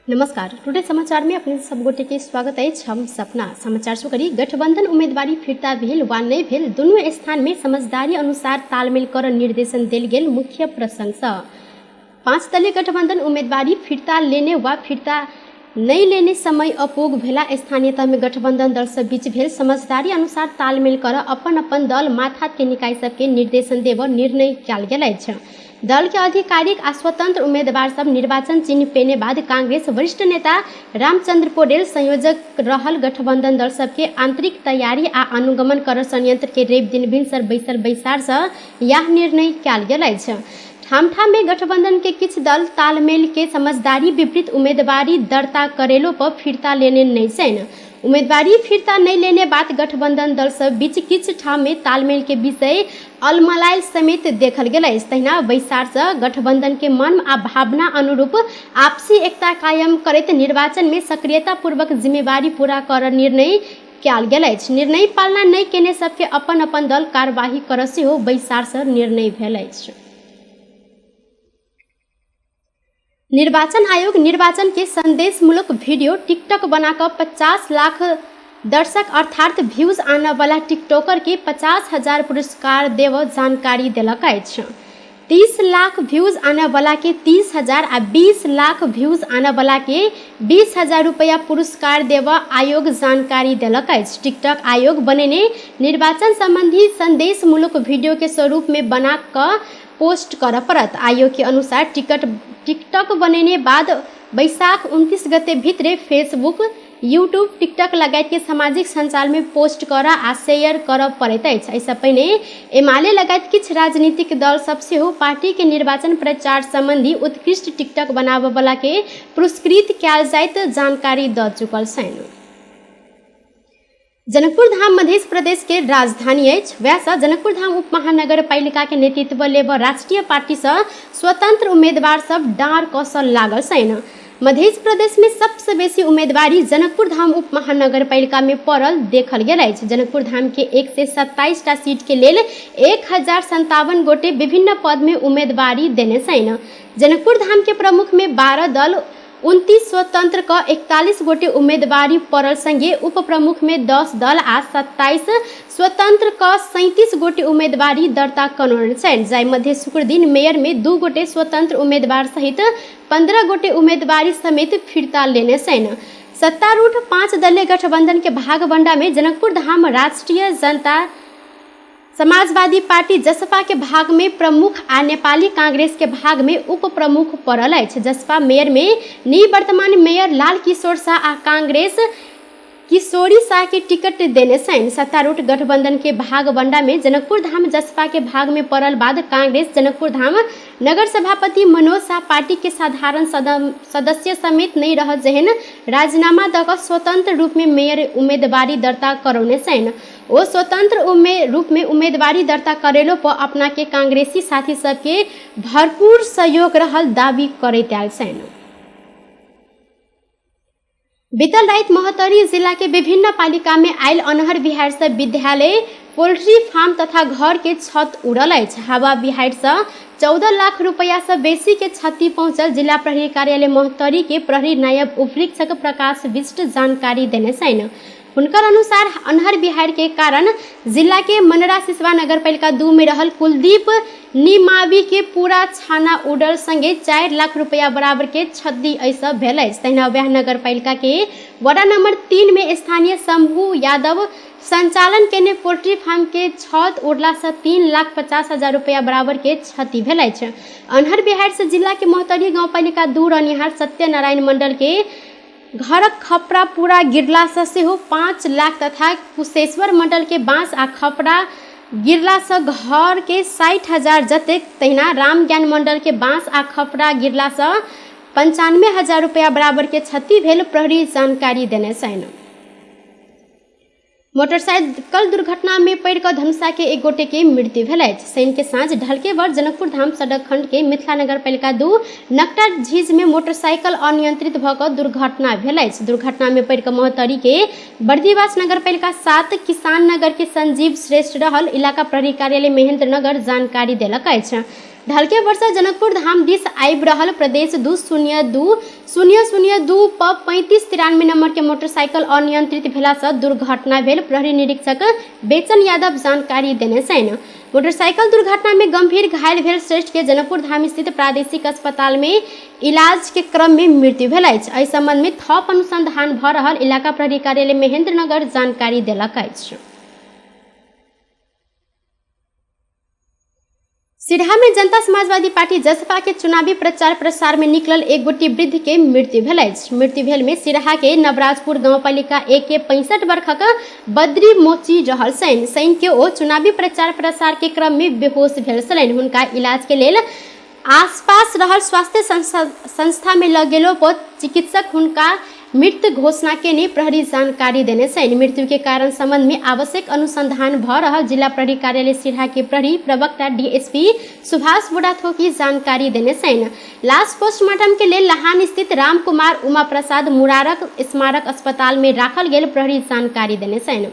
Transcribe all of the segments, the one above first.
नमस्कार। टुडे समाचार में अपने सब गोटे के स्वागत है। हम सपना समाचार शुरू करी। गठबंधन उम्मीदवारी फिरता भेल वा नहीं भेल, दोनों स्थान में समझदारी अनुसार तालमेल कर निर्देशन देल गेल मुख्य प्रसंग स 5 दलीय गठबंधन उम्मीदवारी फिरता लेने वा फिरता नहीं लेने समय अपोग भेला स्थानीय तह में गठबंधन दल सब बीच भेल समझदारी अनुसार तालमेल कर अपन अपन दल माथात के निकाय सबके निर्देशन देव निर्णय कयल गेल अछि। दल के आधिकारिक आ स्वतंत्र उम्मीदवार सब निर्वाचन चिन्ह पेने बाद कांग्रेस वरिष्ठ नेता रामचंद्र पौडेल संयोजक रहल गठबंधन दल सबके आंतरिक तैयारी आ अनुगमन कर संयंत्र के रवि दिन भिनसर बैसार से यह निर्णय कयल गेल अछि। ठाम ठाम में गठबंधन के किछ दल तालमेल के समझदारी विपरीत उम्मीदवारी दर्ता करेलो पर फिरता लेने नहीं छैन। उम्मीदवारी फिरता नहीं लेने बाद गठबंधन दल सब बीच किछ ठाम में तालमेल के विषय अलमलायल समेत देखल गेल अछि। तहिना बैसार से गठबंधन के मन आ भावना अनुरूप आपसी एकता कायम करैत निर्वाचन में सक्रियता पूर्वक जिम्मेवारी पूरा कर निर्णय कयल गेल अछि। निर्णय पालना नहीं केने सबके अपन अपन दल कार्यवाही कर सेहो बैसार से निर्णय भेल अछि। निर्वाचन आयोग निर्वाचन के संदेशमूलक वीडियो टिकटॉक बनाकर 50 लाख दर्शक अर्थात व्यूज आने वाला टिकटॉकर के 50,000 पुरस्कार देव जानकारी देलक अछि। 30 लाख व्यूज आने वाला के 30,000 आ 20 लाख व्यूज आने वाला के 20,000 रुपया पुरस्कार देव आयोग जानकारी देलक अछि। टिकटॉक आयोग बनेने निर्वाचन संबंधी संदेशमूलक वीडियो के स्वरूप में बना कर पोस्ट कर पड़त। आयोग के अनुसार टिकटॉक बनेने बाद बैसाख 29 गते भितरे फेसबुक, यूट्यूब, टिकटॉक लगायत के सामाजिक संचार में पोस्ट कर आ शेयर कर पड़ैत अछि। ऐसा पहिने एमाले लगायत किछ राजनीतिक दल सब सेहो पार्टी के निर्वाचन प्रचार संबंधी उत्कृष्ट टिकटॉक बनाबय वाला के पुरस्कृत कयल जाइत जानकारी द चुकल छनि। जनकपुर धाम मध्य प्रदेश के राजधानी अछि। वैसा जनकपुर धाम उप महानगर पालिका के नेतृत्व लेब राष्ट्रीय पार्टी से स्वतंत्र उम्मीदवार सब डार कौशल लागल छनि। मध्य प्रदेश में सबसे बेसी उम्मीदवारी जनकपुर धाम उप महानगर पालिका में पड़ल देखल गेल अछि। जनकपुर धाम के 127 टा सीट के लेल 1057 गोटे विभिन्न पद में उम्मीदवारी देने छनि। जनकपुर धाम के प्रमुख में 12 दल 29 स्वतंत्र का 41 गोटे उम्मीदवारी पड़ल संगे उप प्रमुख में 10 दल आ 27 स्वतंत्र का 37 गोटे उम्मीदवारी दर्ता करेने छनि। जाय मध्य शुक्र दिन मेयर में 2 गोटे स्वतंत्र उम्मीदवार सहित 15 गोटे उम्मीदवारी समेत फिरता लेने छनि। सत्तारूढ़ 5 दलीय गठबंधन के भागवंडा में जनकपुर धाम राष्ट्रीय जनता समाजवादी पार्टी जसपा के भाग में प्रमुख आ नेपाली कांग्रेस के भाग में उप प्रमुख पड़ल अछि। जसपा मेयर में निवर्तमान मेयर लाल किशोर शाह आ कांग्रेस किशोरी शाह के टिकट देने छनि। सत्तारूढ़ गठबंधन के भागवंडा में जनकपुर धाम जसपा के भाग में पड़ल बाद कांग्रेस जनकपुर धाम नगर सभापति मनोज शाह पार्टी के साधारण सदस्य समेत नहीं रह जेहन राजीनामा दक स्वतंत्र रूप में मेयर उम्मीदवारी दर्ता करौने छनि। वो स्वतंत्र रूप में उम्मीदवारी दर्ता करेलो पर अपना के कांग्रेसी साथी सबके भरपूर सहयोग रहल दावी करैत आयल छनि। बीतल रात महोत्तरी जिला के विभिन्न पालिका में आयल अनहर बिहार से विद्यालय, पोल्ट्री फार्म तथा घर के छत उड़ल अछि। हवा बिहार से 14 लाख रुपया से बेसी के क्षति पहुंचल जिला प्रहरी कार्यालय महोत्तरी के प्रहरी नायब उपरीक्षक प्रकाश विष्ट जानकारी देने छनि। उनकर अनुसार अनहर बिहार के कारण जिला के मनरा सिसवा नगर पालिका 2 में रहल कुलदीप निमावी के पूरा छाना उड़ल संगे 4 लाख रुपया बराबर के क्षति ऐसा भेल अछि। तहिना वह नगर पालिका के वार्ड नंबर 3 में स्थानीय शंभू यादव संचालन केने पोल्ट्री फार्म के छत उड़ला से 3,50,000 रुपया बराबर के क्षति भेल अछि। अनहर बिहार से जिला के महोत्तरी गाँव पालिका 2 रहनिहार सत्यनारायण मंडल के घरक खपड़ा पूरा गिरला से सेहो 5 लाख तथा कुशेश्वर मंडल के बांस आ खपड़ा गिरला से घर के 60,000 जतेक, तहिना राम ज्ञान मंडल के बांस आ खपड़ा गिरला से 95,000 रुपया बराबर के क्षति भेल प्रहरी जानकारी देने छनि। मोटरसाइकिल दुर्घटना में पड़ कर धनुषा के एक गोटे के मृत्यु भेल अछि। शनि के साँझ ढलके वर जनकपुर धाम सड़क खंड के मिथिला नगर पालिका 2 नकटा झीज में मोटरसाइकिल अनियंत्रित भऽ दुर्घटना भेल अछि। दुर्घटना में पड़ कर महोत्तरी के बर्दीवास नगर पालिका 7 किसान नगर के संजीव श्रेष्ठ रहल इलाका प्रहरी कार्यालय महेंद्र नगर जानकारी देलक अछि। ढलके वर्षा जनकपुर धाम दिस आबि रहल प्रदेश 202-002 पर 3593 नंबर के मोटरसाइकिल अनियंत्रित भेला से दुर्घटना भेल। प्रहरी निरीक्षक बेचन यादव जानकारी देने छन्। मोटरसाइकिल दुर्घटना में गंभीर घायल भेल श्रेष्ठ के जनकपुर धाम स्थित प्रादेशिक अस्पताल में इलाज के क्रम में मृत्यु भेल अछि। एहि संबंध में थप अनुसंधान भ रहल इलाका प्रहरी कार्यालय महेंद्रनगर जानकारी देलक अछि। सिरहा में जनता समाजवादी पार्टी जसपा के चुनावी प्रचार प्रसार में निकलल एक गोटी वृद्ध के मृत्यु भेल अछि। मृत्यु भेल में सिरहा के नवराजपुर गांवपालिका 1 के 65 वर्षक बद्री मोची रहल छनि। शनि के ओ चुनावी प्रचार प्रसार के क्रम में बेहोश भेल छलनि। हुनका इलाज के लेल आसपास रहल स्वास्थ्य संस्था में लग गेलो पर चिकित्सक हुनका मृत घोषणा केने प्रहरी जानकारी देने छनि। मृत्यु के कारण संबंध में आवश्यक अनुसंधान भ रहल जिला प्रहरी कार्यालय सिरहा के प्रहरी प्रवक्ता डीएसपी सुभाष बुढ़ाथोकी जानकारी देने छनि। लाश पोस्टमार्टम के लेल लहान स्थित रामकुमार उमा प्रसाद मुरारक स्मारक अस्पताल में राखल गेल प्रहरी जानकारी देने छनि।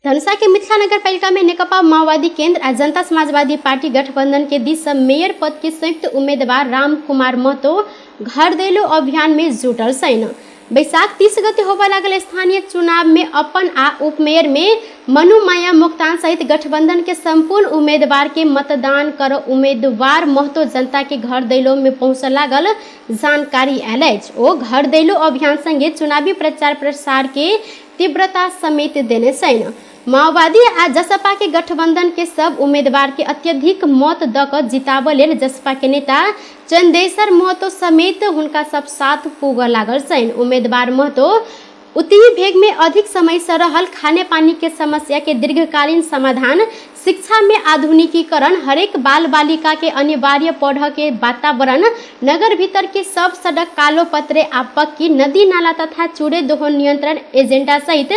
धनुषा के मिथिला नगर पालिका में नेकपा माओवादी केंद्र आ जनता समाजवादी पार्टी गठबंधन के दिस से मेयर पद के संयुक्त उम्मीदवार राम कुमार महतो घर दैलो अभियान में जुटल छन्। बैसाख 30 गते होबय लागल स्थानीय चुनाव में अपन आ उपमेयर में मनु माया मोक्तान सहित गठबंधन के संपूर्ण उम्मीदवार के मतदान कर उम्मीदवार महतो जनता के घर दैलो में पहुंच लागल जानकारी आयल अछि। ओ घर दैलो अभियान संगे चुनावी प्रचार प्रसार के तीव्रता समेत देने छन्। माओवादी आ जसपा के गठबंधन के सब उम्मीदवार के अत्यधिक मत द क जिताब लेल जसपा के नेता चंदेसर महतो समेत हुनका सब साथ पूग लागल छन्। उम्मीदवार महतो उतही भेग में अधिक समय से रहल खाने पानी के समस्या के दीर्घकालीन समाधान, शिक्षा में आधुनिकीकरण, हरेक बाल बालिका के अनिवार्य पढ़ के वातावरण, नगर भीतर के सब सड़क कालो पत्रे आ पक्की, नदी नाला तथा चूड़े दोहन नियंत्रण एजेंडा सहित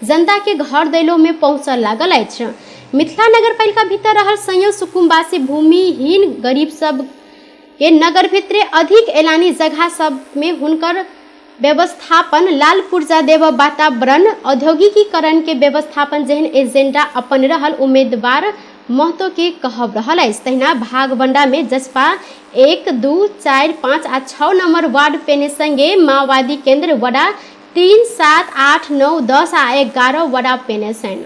जनता के घर दैलो में पहुंचल लागल अछि। मिथिला नगर पालिका भीतर रहल संयोग सुकुम्बासी भूमिहीन गरीब सब के नगर भीतर अधिक एलानी जगह सब में हुनकर व्यवस्थापन, लाल पुर्जा देव वातावरण, औद्योगिकीकरण के व्यवस्थापन जेहन एजेंडा अपन रहल उम्मीदवार महतो के कहब रहल अछि। तहिना भागबंडा में जसपा 1, 2, 4, 5 आ 6 नंबर वार्ड पेने संगे माओवादी केंद्र वडा 3, 7, 8, 9, 10 आ 11 वडा पेने छन्।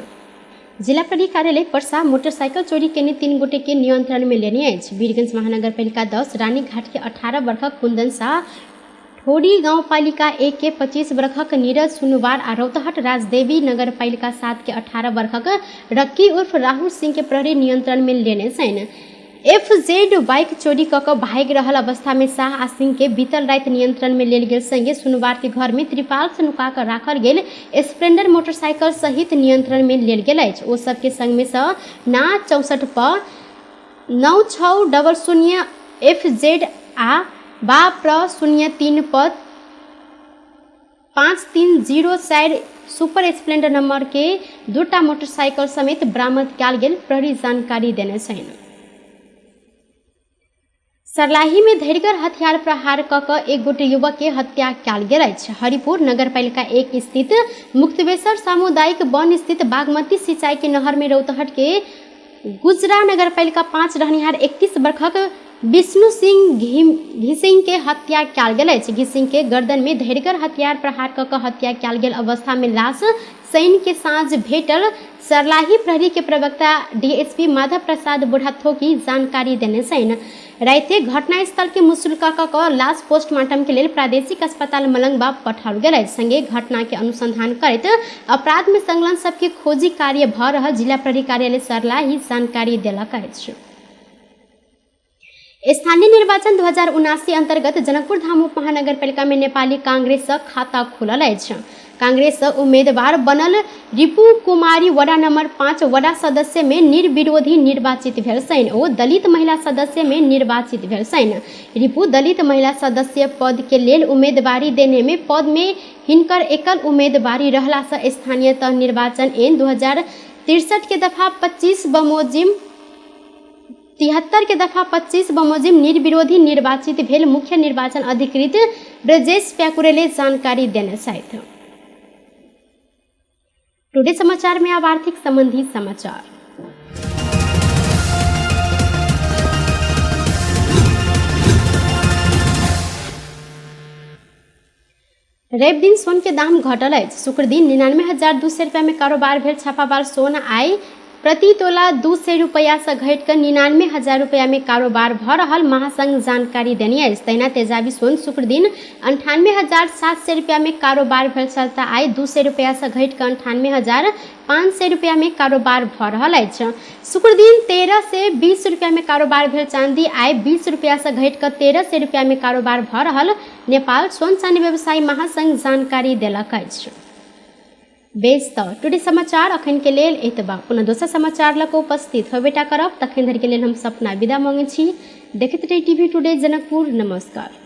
जिला प्रहरी कार्यालय परसा मोटरसाइकिल चोरी केने 3 गोटे के नियंत्रण में लेने अछि। वीरगंज महानगर पालिका 10 रानीघाट के 18 वर्षक कुंदन शाह, ठोड़ी गांव पालिका 1 के 25 वर्षक नीरज सुनुवार आ रौतहट राजदेवी नगर पालिका 7 के 18 वर्षक रक्की उर्फ राहुल सिंह के प्रहरी नियंत्रण में लेने छन्। FZ बाइक चोरी क भाग रहल अवस्था में शाह आ सिंह के बीतल रात नियंत्रण में लेल गेल संगे सुनुवार के घर में त्रिपाल से नुका कर राखल गेल स्प्लेंडर मोटरसाइकिल सहित नियंत्रण में लेल गेल अछि। ओ सबके संग में से ना 64 पर 9600 FZ आ बाप्र 03 पर 5304 सुपर स्प्लेंडर नंबर के 2टा मोटरसाइकिल समेत बरामद कयल गेल प्रहरी जानकारी देने छन्। सरलाही में धैर्यगर हथियार प्रहार क एक गोटे युवक के हत्या कयल गेल अछि। हरिपुर नगर पालिका 1 स्थित मुक्तेश्वर सामुदायिक वन स्थित बागमती सिंचाई के नहर में रौतहट के गुजरा नगर पालिका 5 रहनिहार 31 वर्षक विष्णु सिंह घिसिंग के हत्या कयल गेल अछि। घिसिंग के गर्दन में धैर्यगर हथियार प्रहार क हत्या कयल गेल अवस्था में लाश शनि के साँझ भेटल। सरलाही प्रहरी के प्रवक्ता डीएसपी माधव प्रसाद बुढ़ाथोकी जानकारी देने छन्। राइते घटनास्थल के मुसुलका क लाश पोस्टमार्टम के लेल प्रादेशिक अस्पताल मलंगवा पठाओल गेल अछि। संगे घटना के अनुसंधान करैत अपराध में संलग्न सबके खोजी कार्य भ रहल जिला प्रहरी कार्यालय सरलाही जानकारी देलक अछि। स्थानीय निर्वाचन 2079 अंतर्गत जनकपुर धाम उप महानगर पालिका में नेपाली कांग्रेस खाता खुलल अछि। कांग्रेस उम्मीदवार बनल रिपु कुमारी वडा नंबर 5 वडा सदस्य में निर्विरोधी निर्वाचित भेल छन्। ओ दलित महिला सदस्य में निर्वाचित भेल छन्। रिपु दलित महिला सदस्य पद के लेल उम्मीदवारी देने में पद में हिनकर एकल उम्मीदवारी रहला से स्थानीय निर्वाचन ऐन 2063 के दफा 25 बमोजिम 73 के दफा 25 बमोजिम निर्विरोधी निर्वाचित भेल मुख्य निर्वाचन अधिकृत ब्रजेश प्याकुरेले जानकारी देने छथि। टुडे समाचार में अब आर्थिक संबंधी समाचार। रवि दिन सोन के दाम घटल अछि। शुक्र दिन 99,200 रुपया में कारोबार भेल। छापामार सोन आइ प्रति तोला 200 रुपया से घटि कऽ 99,000 रुपया में कारोबार भऽ रहल महासंघ जानकारी देने अछि। तहिना तेजाबी सोन शुक्र दिन 98,700 रुपया में कारोबार भेल छल तऽ आइ 200 रुपया से घटि कऽ 98,500 रुपया में कारोबार भऽ रहल अछि। शुक्र दिन 13 से 20 रुपया में कारोबार भेल। चांदी आइ 20 रुपया से घटि कऽ 1300 रुपया में कारोबार भऽ रहल नेपाल सोन चांदी व्यवसायी महासंघ जानकारी देलक अछि। बेस तऽ टुडे समाचार अखन के लेल एतबा। पुनः दोसर समाचार लऽ कऽ उपस्थित होबेटा करब। तखन धरि के लेल हम सपना विदा मांगै छी। देखैत रही टीवी टुडे जनकपुर। नमस्कार।